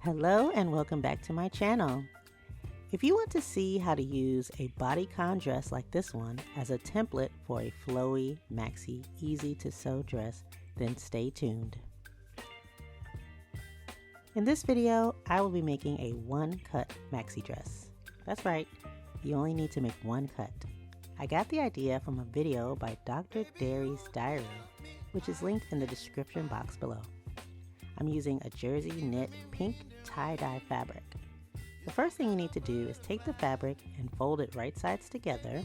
Hello and welcome back to my channel. If you want to see how to use a bodycon dress like this one as a template for a flowy, maxi, easy to sew dress, then stay tuned. In this video, I will be making a one-cut maxi dress. That's right, you only need to make one cut. I got the idea from a video by Dr. Derry's Diary, which is linked in the description box below. I'm using a jersey knit pink tie-dye fabric. The first thing you need to do is take the fabric and fold it right sides together,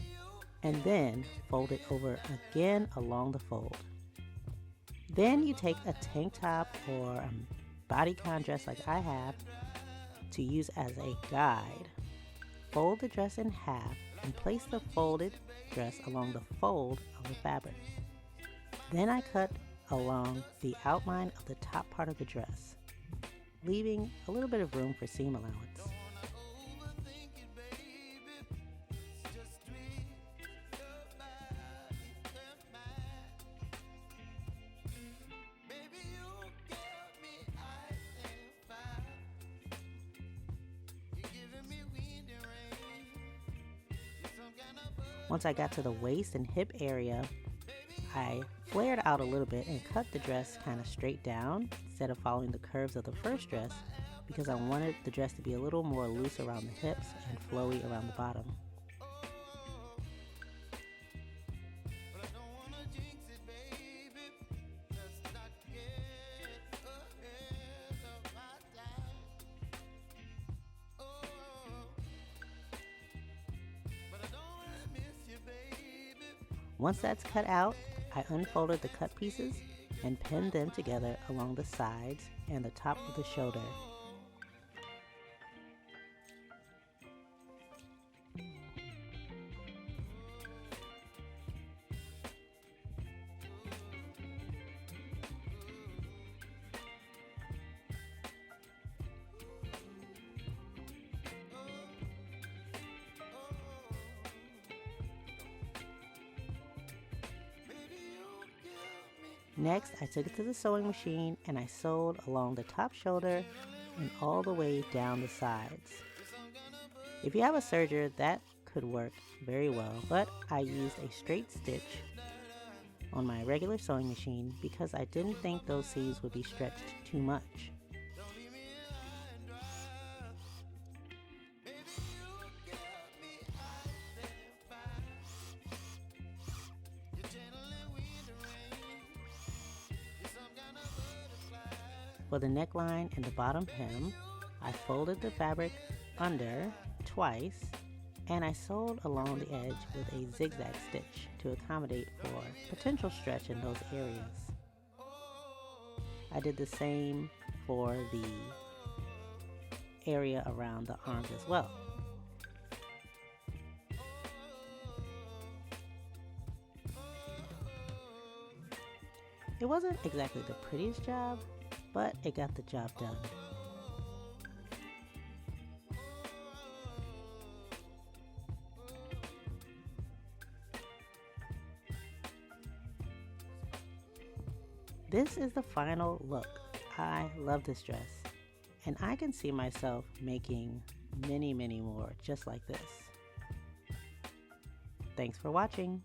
and then fold it over again along the fold. Then you take a tank top or a bodycon dress like I have to use as a guide. Fold the dress in half and place the folded dress along the fold of the fabric. Then I cut along the outline of the top part of the dress, leaving a little bit of room for seam allowance. Once I got to the waist and hip area, I flared out a little bit and cut the dress kind of straight down instead of following the curves of the first dress, because I wanted the dress to be a little more loose around the hips and flowy around the bottom. Once that's cut out, I unfolded the cut pieces and pinned them together along the sides and the top of the shoulder. Next, I took it to the sewing machine and I sewed along the top shoulder and all the way down the sides. If you have a serger, that could work very well, but I used a straight stitch on my regular sewing machine because I didn't think those seams would be stretched too much. For the neckline and the bottom hem, I folded the fabric under twice and I sewed along the edge with a zigzag stitch to accommodate for potential stretch in those areas. I did the same for the area around the arms as well. It wasn't exactly the prettiest job, but it got the job done. This is the final look. I love this dress, and I can see myself making many more just like this. Thanks for watching.